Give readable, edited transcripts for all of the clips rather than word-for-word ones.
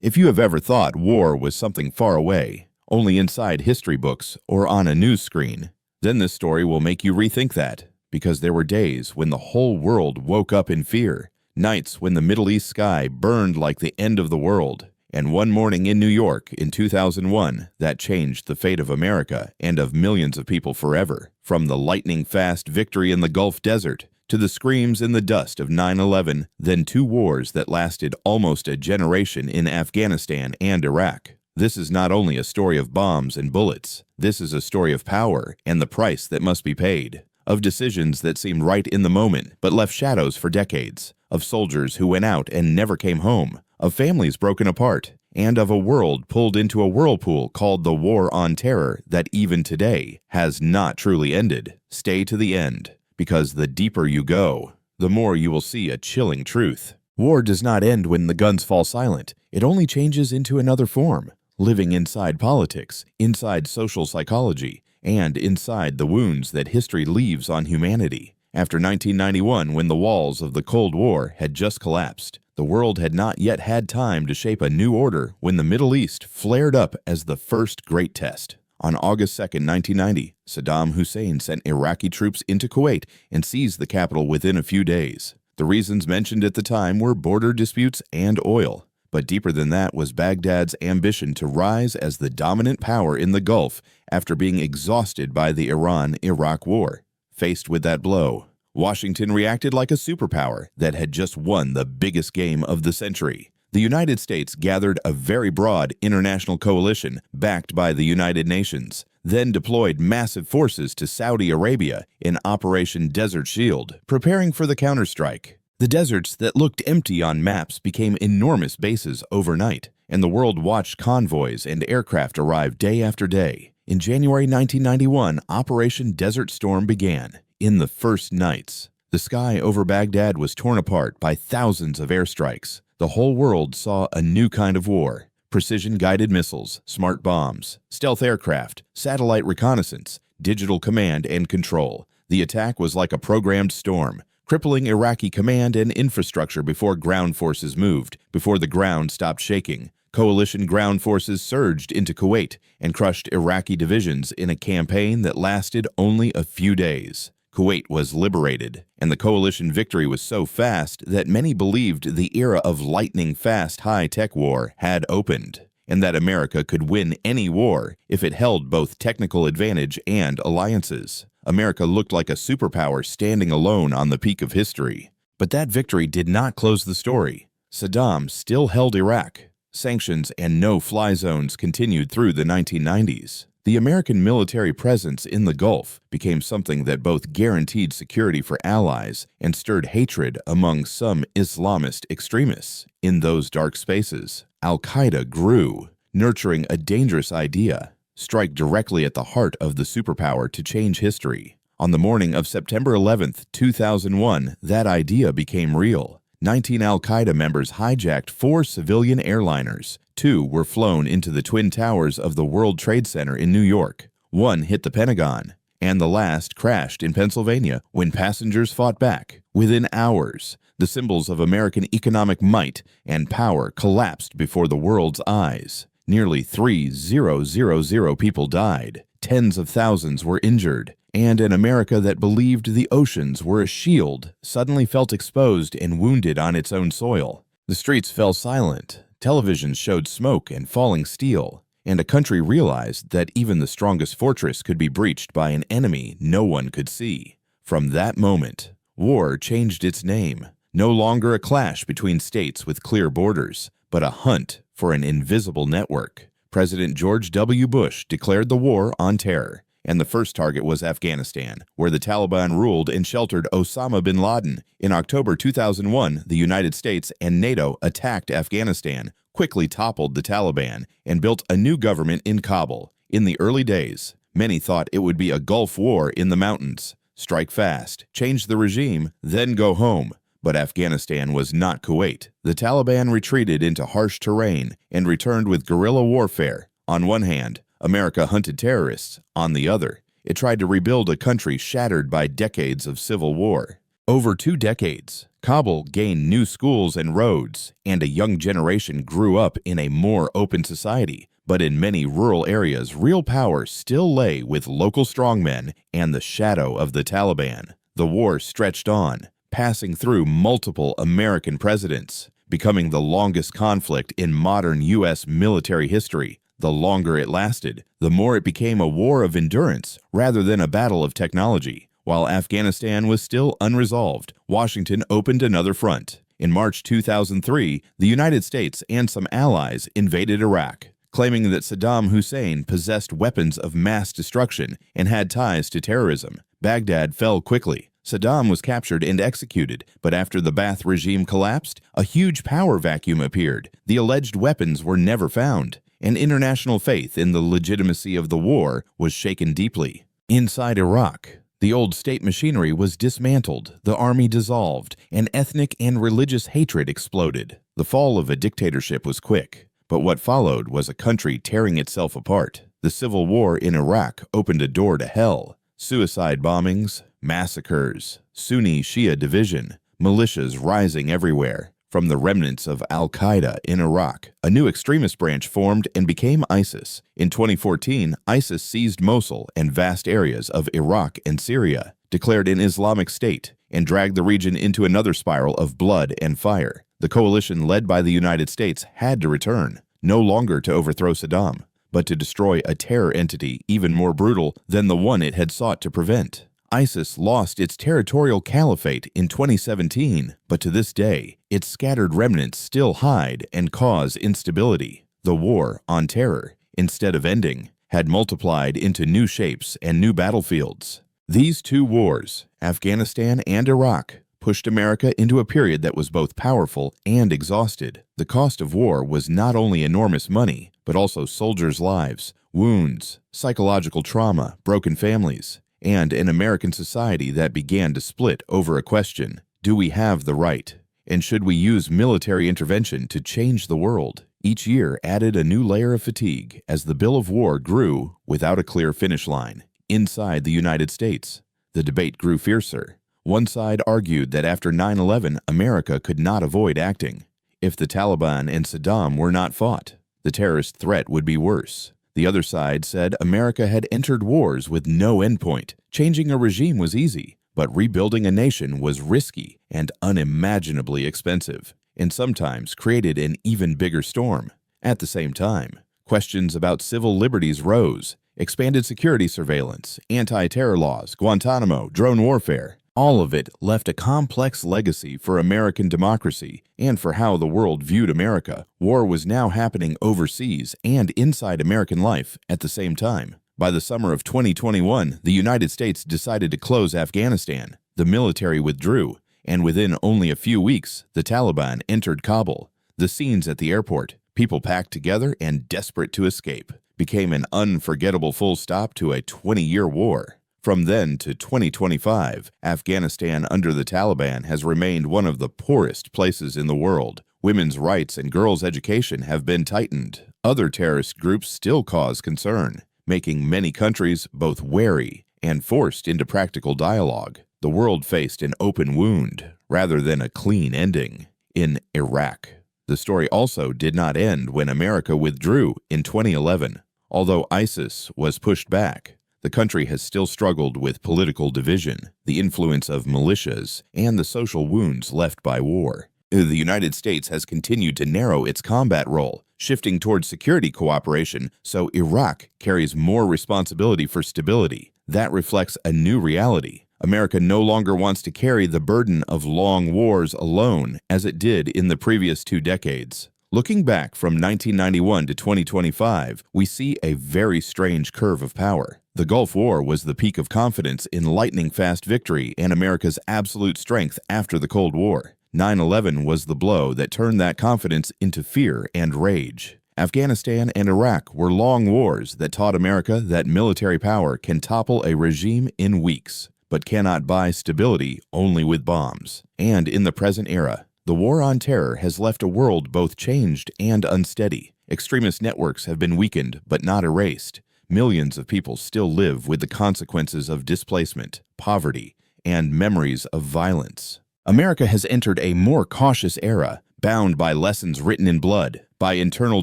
If you have ever thought war was something far away, only inside history books or on a news screen, then this story will make you rethink that, because there were days when the whole world woke up in fear, nights when the Middle East sky burned like the end of the world, and one morning in New York in 2001 that changed the fate of America and of millions of people forever, from the lightning-fast victory in the Gulf Desert to the screams in the dust of 9/11, then two wars that lasted almost a generation in Afghanistan and Iraq. This is not only a story of bombs and bullets, this is a story of power and the price that must be paid, of decisions that seemed right in the moment but left shadows for decades, of soldiers who went out and never came home, of families broken apart, and of a world pulled into a whirlpool called the War on Terror that even today has not truly ended. Stay to the end, because the deeper you go, the more you will see a chilling truth. War does not end when the guns fall silent. It only changes into another form, living inside politics, inside social psychology, and inside the wounds that history leaves on humanity. After 1991, when the walls of the Cold War had just collapsed, the world had not yet had time to shape a new order when the Middle East flared up as the first great test. On August 2, 1990, Saddam Hussein sent Iraqi troops into Kuwait and seized the capital within a few days. The reasons mentioned at the time were border disputes and oil. But deeper than that was Baghdad's ambition to rise as the dominant power in the Gulf after being exhausted by the Iran-Iraq War. Faced with that blow, Washington reacted like a superpower that had just won the biggest game of the century. The United States gathered a very broad international coalition backed by the United Nations, then deployed massive forces to Saudi Arabia in Operation Desert Shield, preparing for the counterstrike. The deserts that looked empty on maps became enormous bases overnight, and the world watched convoys and aircraft arrive day after day. In January 1991, Operation Desert Storm began. In the first nights, the sky over Baghdad was torn apart by thousands of airstrikes. The whole world saw a new kind of war: precision-guided missiles, smart bombs, stealth aircraft, satellite reconnaissance, digital command and control. The attack was like a programmed storm, crippling Iraqi command and infrastructure before ground forces moved, before the ground stopped shaking. Coalition ground forces surged into Kuwait and crushed Iraqi divisions in a campaign that lasted only a few days. Kuwait was liberated, and the coalition victory was so fast that many believed the era of lightning-fast high-tech war had opened, and that America could win any war if it held both technical advantage and alliances. America looked like a superpower standing alone on the peak of history. But that victory did not close the story. Saddam still held Iraq. Sanctions and no-fly zones continued through the 1990s. The American military presence in the Gulf became something that both guaranteed security for allies and stirred hatred among some Islamist extremists. In those dark spaces, Al-Qaeda grew, nurturing a dangerous idea: strike directly at the heart of the superpower to change history. On the morning of September 11, 2001, that idea became real. 19 Al-Qaeda members hijacked 4 civilian airliners. 2 were flown into the Twin Towers of the World Trade Center in New York. 1 hit the Pentagon, and the last crashed in Pennsylvania when passengers fought back. Within hours, the symbols of American economic might and power collapsed before the world's eyes. Nearly 3,000 people died. Tens of thousands were injured, and an America that believed the oceans were a shield suddenly felt exposed and wounded on its own soil. The streets fell silent, televisions showed smoke and falling steel, and a country realized that even the strongest fortress could be breached by an enemy no one could see. From that moment, war changed its name. No longer a clash between states with clear borders, but a hunt for an invisible network. President George W. Bush declared the War on Terror, and the first target was Afghanistan, where the Taliban ruled and sheltered Osama bin Laden. In October 2001, the United States and NATO attacked Afghanistan, quickly toppled the Taliban, and built a new government in Kabul. In the early days, many thought it would be a Gulf War in the mountains: strike fast, change the regime, then go home. But Afghanistan was not Kuwait. The Taliban retreated into harsh terrain and returned with guerrilla warfare. On one hand, America hunted terrorists. On the other, it tried to rebuild a country shattered by decades of civil war. Over 2 decades, Kabul gained new schools and roads, and a young generation grew up in a more open society. But in many rural areas, real power still lay with local strongmen and the shadow of the Taliban. The war stretched on, passing through multiple American presidents, becoming the longest conflict in modern U.S. military history. The longer it lasted, the more it became a war of endurance rather than a battle of technology. While Afghanistan was still unresolved, Washington opened another front. In March 2003, the United States and some allies invaded Iraq, claiming that Saddam Hussein possessed weapons of mass destruction and had ties to terrorism. Baghdad fell quickly. Saddam was captured and executed, but after the Ba'ath regime collapsed, a huge power vacuum appeared. The alleged weapons were never found, and international faith in the legitimacy of the war was shaken deeply. Inside Iraq, the old state machinery was dismantled, the army dissolved, and ethnic and religious hatred exploded. The fall of a dictatorship was quick, but what followed was a country tearing itself apart. The civil war in Iraq opened a door to hell. Suicide bombings, massacres, Sunni-Shia division, militias rising everywhere. From the remnants of al-Qaeda in Iraq, a new extremist branch formed and became ISIS. In 2014, ISIS seized Mosul and vast areas of Iraq and Syria, declared an Islamic State, and dragged the region into another spiral of blood and fire. The coalition led by the United States had to return, no longer to overthrow Saddam, but to destroy a terror entity even more brutal than the one it had sought to prevent. ISIS lost its territorial caliphate in 2017, but to this day, its scattered remnants still hide and cause instability. The war on terror, instead of ending, had multiplied into new shapes and new battlefields. These two wars, Afghanistan and Iraq, pushed America into a period that was both powerful and exhausted. The cost of war was not only enormous money, but also soldiers' lives, wounds, psychological trauma, broken families, and an American society that began to split over a question: do we have the right? And should we use military intervention to change the world? Each year added a new layer of fatigue as the bill of war grew without a clear finish line. Inside the United States, the debate grew fiercer. One side argued that after 9/11, America could not avoid acting. If the Taliban and Saddam were not fought, the terrorist threat would be worse. The other side said America had entered wars with no endpoint. Changing a regime was easy, but rebuilding a nation was risky and unimaginably expensive, and sometimes created an even bigger storm. At the same time, questions about civil liberties rose. Expanded security surveillance, anti-terror laws, Guantanamo, drone warfare. All of it left a complex legacy for American democracy and for how the world viewed America. War was now happening overseas and inside American life at the same time. By the summer of 2021, the United States decided to close Afghanistan. The military withdrew, and within only a few weeks, the Taliban entered Kabul. The scenes at the airport, people packed together and desperate to escape, became an unforgettable full stop to a 20-year war. From then to 2025, Afghanistan under the Taliban has remained one of the poorest places in the world. Women's rights and girls' education have been tightened. Other terrorist groups still cause concern, making many countries both wary and forced into practical dialogue. The world faced an open wound rather than a clean ending. In Iraq, the story also did not end when America withdrew in 2011. Although ISIS was pushed back, the country has still struggled with political division, the influence of militias, and the social wounds left by war. The United States has continued to narrow its combat role, shifting towards security cooperation, so Iraq carries more responsibility for stability. That reflects a new reality. America no longer wants to carry the burden of long wars alone, as it did in the previous 2 decades. Looking back from 1991 to 2025, we see a very strange curve of power. The Gulf War was the peak of confidence in lightning-fast victory and America's absolute strength after the Cold War. 9/11 was the blow that turned that confidence into fear and rage. Afghanistan and Iraq were long wars that taught America that military power can topple a regime in weeks, but cannot buy stability only with bombs. And in the present era, the war on terror has left a world both changed and unsteady. Extremist networks have been weakened but not erased. Millions of people still live with the consequences of displacement, poverty, and memories of violence. America has entered a more cautious era, bound by lessons written in blood, by internal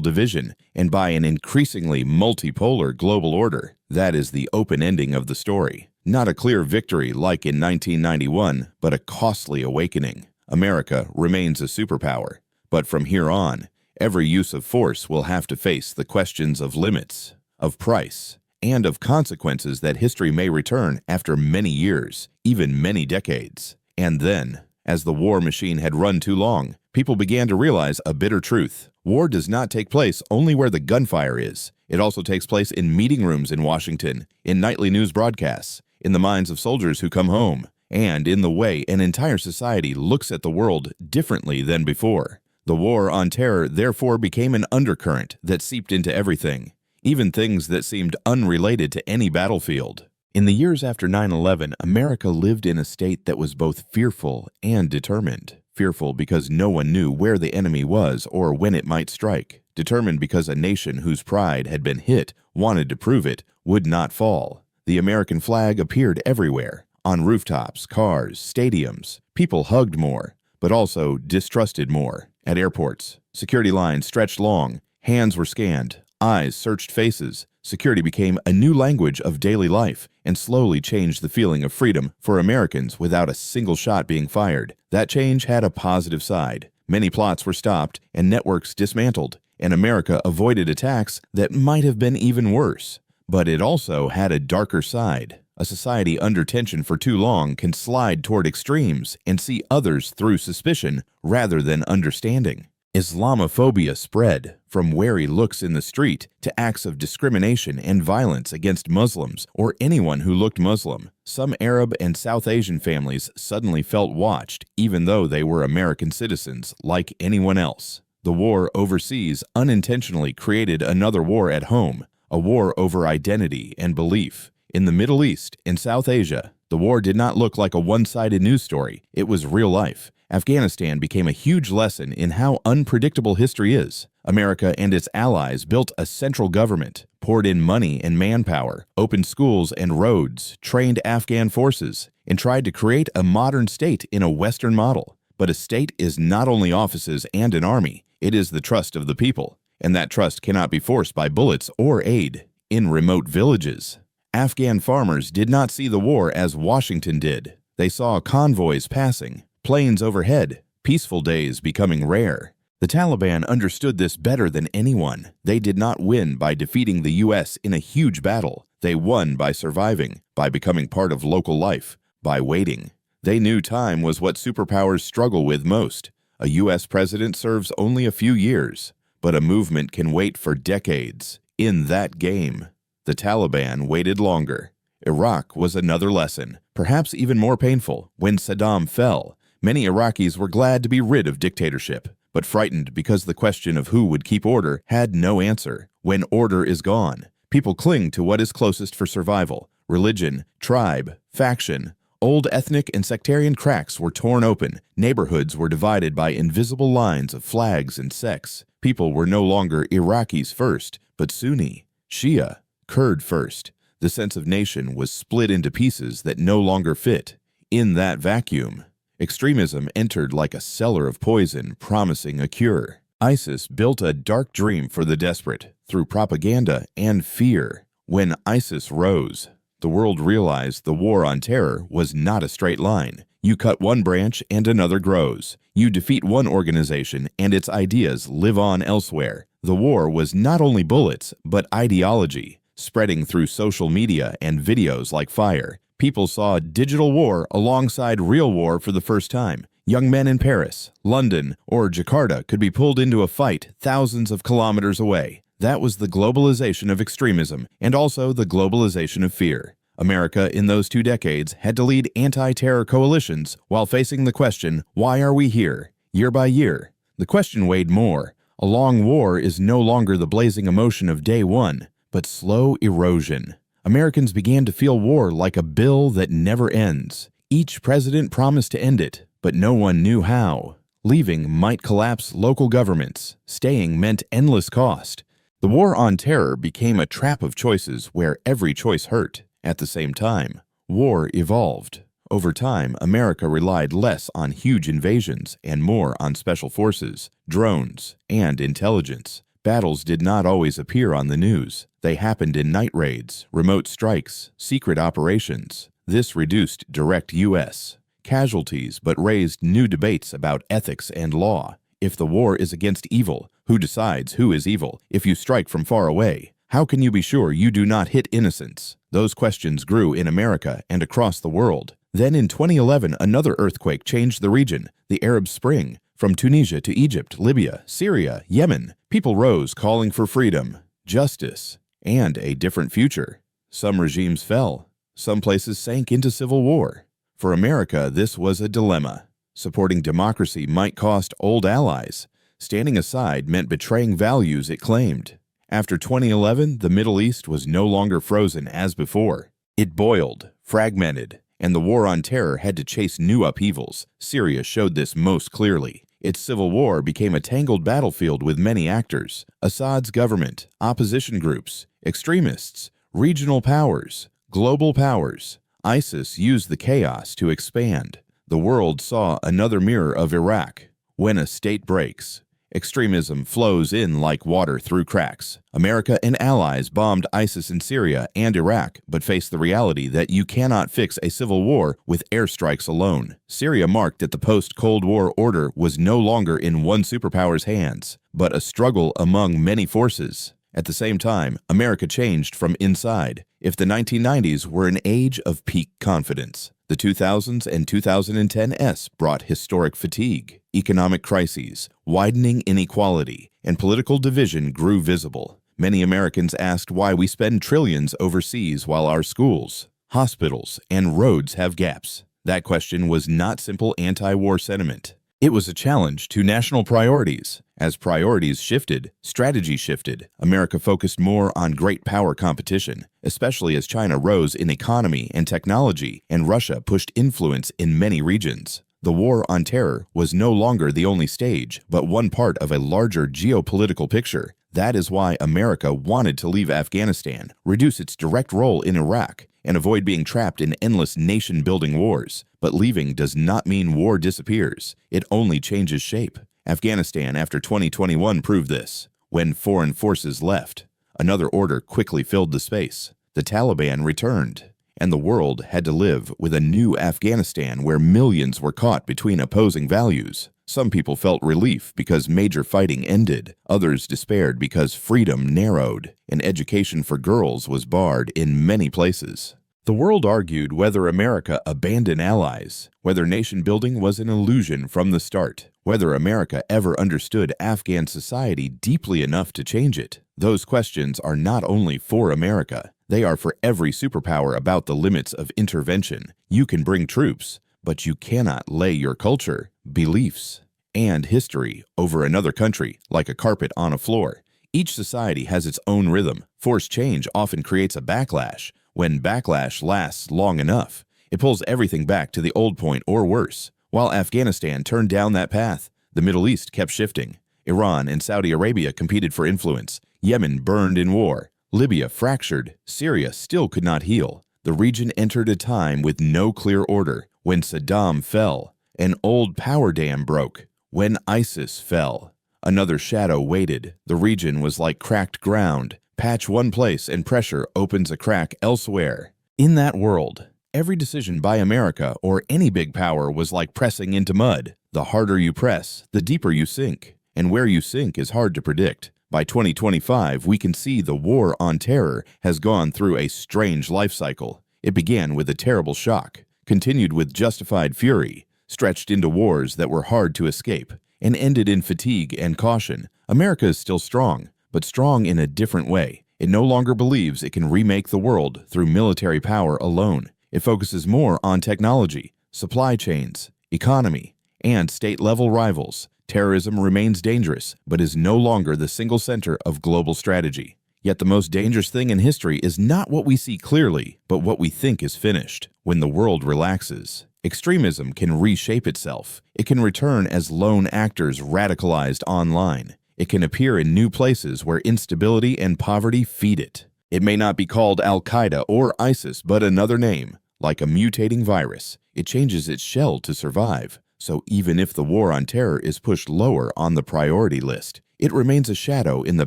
division, and by an increasingly multipolar global order. That is the open ending of the story. Not a clear victory like in 1991, but a costly awakening. America remains a superpower, but from here on, every use of force will have to face the questions of limits, of price, and of consequences that history may return after many years, even many decades. And then, as the war machine had run too long, people began to realize a bitter truth. War does not take place only where the gunfire is. It also takes place in meeting rooms in Washington, in nightly news broadcasts, in the minds of soldiers who come home, and in the way an entire society looks at the world differently than before. The war on terror therefore became an undercurrent that seeped into everything, even things that seemed unrelated to any battlefield. In the years after 9/11, America lived in a state that was both fearful and determined. Fearful because no one knew where the enemy was or when it might strike. Determined because a nation whose pride had been hit, wanted to prove it, would not fall. The American flag appeared everywhere, on rooftops, cars, stadiums. People hugged more, but also distrusted more. At airports, security lines stretched long, hands were scanned, eyes searched faces. Security became a new language of daily life and slowly changed the feeling of freedom for Americans without a single shot being fired. That change had a positive side. Many plots were stopped and networks dismantled, and America avoided attacks that might have been even worse. But it also had a darker side. A society under tension for too long can slide toward extremes and see others through suspicion rather than understanding. Islamophobia spread from wary looks in the street to acts of discrimination and violence against Muslims or anyone who looked Muslim. Some Arab and South Asian families suddenly felt watched, even though they were American citizens like anyone else. The war overseas unintentionally created another war at home, a war over identity and belief. In the Middle East and South Asia, the war did not look like a one-sided news story. It was real life. Afghanistan became a huge lesson in how unpredictable history is. America and its allies built a central government, poured in money and manpower, opened schools and roads, trained Afghan forces, and tried to create a modern state in a Western model. But a state is not only offices and an army, it is the trust of the people, and that trust cannot be forced by bullets or aid. In remote villages, Afghan farmers did not see the war as Washington did. They saw convoys passing, planes overhead, peaceful days becoming rare. The Taliban understood this better than anyone. They did not win by defeating the U.S. in a huge battle. They won by surviving, by becoming part of local life, by waiting. They knew time was what superpowers struggle with most. A U.S. president serves only a few years, but a movement can wait for decades. In that game, the Taliban waited longer. Iraq was another lesson, perhaps even more painful. When Saddam fell, many Iraqis were glad to be rid of dictatorship, but frightened because the question of who would keep order had no answer. When order is gone, people cling to what is closest for survival. Religion, tribe, faction. Old ethnic and sectarian cracks were torn open. Neighborhoods were divided by invisible lines of flags and sects. People were no longer Iraqis first, but Sunni, Shia, Kurd first. The sense of nation was split into pieces that no longer fit. In that vacuum, extremism entered like a cellar of poison, promising a cure. ISIS built a dark dream for the desperate through propaganda and fear. When ISIS rose, the world realized the war on terror was not a straight line. You cut one branch and another grows. You defeat one organization and its ideas live on elsewhere. The war was not only bullets, but ideology, spreading through social media and videos like fire. People saw digital war alongside real war for the first time. Young men in Paris, London, or Jakarta could be pulled into a fight thousands of kilometers away. That was the globalization of extremism and also the globalization of fear. America in those 2 decades had to lead anti-terror coalitions while facing the question, why are we here? Year by year, the question weighed more. A long war is no longer the blazing emotion of day one, but slow erosion. Americans began to feel war like a bill that never ends. Each president promised to end it, but no one knew how. Leaving might collapse local governments. Staying meant endless cost. The war on terror became a trap of choices where every choice hurt. At the same time, war evolved. Over time, America relied less on huge invasions and more on special forces, drones, and intelligence. Battles did not always appear on the news. They happened in night raids, remote strikes, secret operations. This reduced direct U.S. casualties but raised new debates about ethics and law. If the war is against evil, who decides who is evil? If you strike from far away, how can you be sure you do not hit innocents? Those questions grew in America and across the world. Then in 2011, another earthquake changed the region, the Arab Spring. From Tunisia to Egypt, Libya, Syria, Yemen, people rose calling for freedom, justice, and a different future. Some regimes fell. Some places sank into civil war. For America, this was a dilemma. Supporting democracy might cost old allies. Standing aside meant betraying values it claimed. After 2011, the Middle East was no longer frozen as before. It boiled, fragmented, and the war on terror had to chase new upheavals. Syria showed this most clearly. Its civil war became a tangled battlefield with many actors: Assad's government, opposition groups, extremists, regional powers, global powers. ISIS used the chaos to expand. The world saw another mirror of Iraq. When a state breaks, extremism flows in like water through cracks. America and allies bombed ISIS in Syria and Iraq, but faced the reality that you cannot fix a civil war with airstrikes alone. Syria marked that the post-Cold War order was no longer in one superpower's hands, but a struggle among many forces. At the same time, America changed from inside. If the 1990s were an age of peak confidence, the 2000s and 2010s brought historic fatigue. Economic crises, widening inequality, and political division grew visible. Many Americans asked why we spend trillions overseas while our schools, hospitals, and roads have gaps. That question was not simple anti-war sentiment. It was a challenge to national priorities. As priorities shifted, strategy shifted. America focused more on great power competition, especially as China rose in economy and technology, and Russia pushed influence in many regions. The war on terror was no longer the only stage, but one part of a larger geopolitical picture. That is why America wanted to leave Afghanistan, reduce its direct role in Iraq, and avoid being trapped in endless nation-building wars. But leaving does not mean war disappears. It only changes shape. Afghanistan after 2021 proved this. When foreign forces left, another order quickly filled the space. The Taliban returned, and the world had to live with a new Afghanistan where millions were caught between opposing values. Some people felt relief because major fighting ended. Others despaired because freedom narrowed, and education for girls was barred in many places. The world argued whether America abandoned allies, whether nation-building was an illusion from the start, whether America ever understood Afghan society deeply enough to change it. Those questions are not only for America. They are for every superpower about the limits of intervention. You can bring troops, but you cannot lay your culture, beliefs, and history over another country like a carpet on a floor. Each society has its own rhythm. Forced change often creates a backlash. When backlash lasts long enough, it pulls everything back to the old point or worse. While Afghanistan turned down that path, the Middle East kept shifting. Iran and Saudi Arabia competed for influence. Yemen burned in war. Libya fractured. Syria still could not heal. The region entered a time with no clear order. When Saddam fell, an old power dam broke. When ISIS fell, another shadow waited. The region was like cracked ground. Patch one place and pressure opens a crack elsewhere. In that world, every decision by America or any big power was like pressing into mud. The harder you press, the deeper you sink. And where you sink is hard to predict. By 2025, we can see the war on terror has gone through a strange life cycle. It began with a terrible shock, continued with justified fury, stretched into wars that were hard to escape, and ended in fatigue and caution. America is still strong, but strong in a different way. It no longer believes it can remake the world through military power alone. It focuses more on technology, supply chains, economy, and state-level rivals. Terrorism remains dangerous, but is no longer the single center of global strategy. Yet the most dangerous thing in history is not what we see clearly, but what we think is finished. When the world relaxes, extremism can reshape itself. It can return as lone actors radicalized online. It can appear in new places where instability and poverty feed it. It may not be called Al-Qaeda or ISIS, but another name, Like a mutating virus, it changes its shell to survive. So even if the war on terror is pushed lower on the priority list, it remains a shadow in the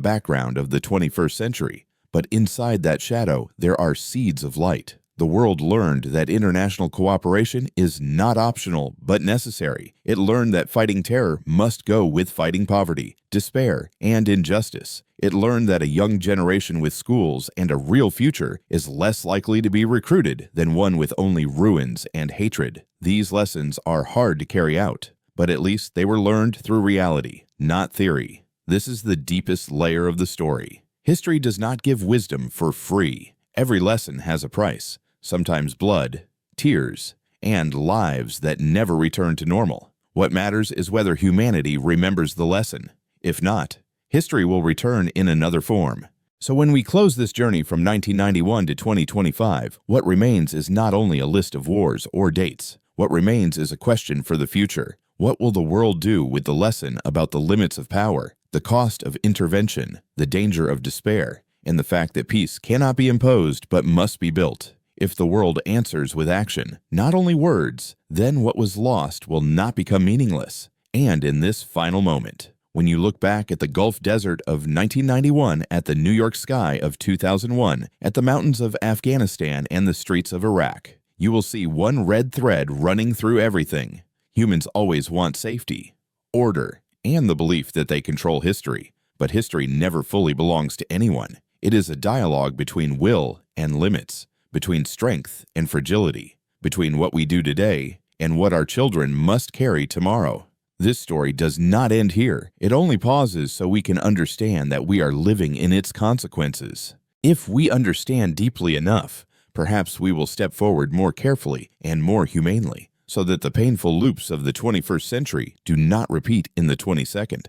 background of the 21st century. But inside that shadow, there are seeds of light. The world learned that international cooperation is not optional, but necessary. It learned that fighting terror must go with fighting poverty, despair, and injustice. It learned that a young generation with schools and a real future is less likely to be recruited than one with only ruins and hatred. These lessons are hard to carry out, but at least they were learned through reality, not theory. This is the deepest layer of the story. History does not give wisdom for free. Every lesson has a price. Sometimes blood, tears, and lives that never return to normal. What matters is whether humanity remembers the lesson. If not, history will return in another form. So when we close this journey from 1991 to 2025, what remains is not only a list of wars or dates. What remains is a question for the future. What will the world do with the lesson about the limits of power, the cost of intervention, the danger of despair, and the fact that peace cannot be imposed but must be built? If the world answers with action, not only words, then what was lost will not become meaningless. And in this final moment, when you look back at the Gulf Desert of 1991, at the New York sky of 2001, at the mountains of Afghanistan and the streets of Iraq, you will see one red thread running through everything. Humans always want safety, order, and the belief that they control history. But history never fully belongs to anyone. It is a dialogue between will and limits, between strength and fragility, between what we do today and what our children must carry tomorrow. This story does not end here. It only pauses so we can understand that we are living in its consequences. If we understand deeply enough, perhaps we will step forward more carefully and more humanely, so that the painful loops of the 21st century do not repeat in the 22nd.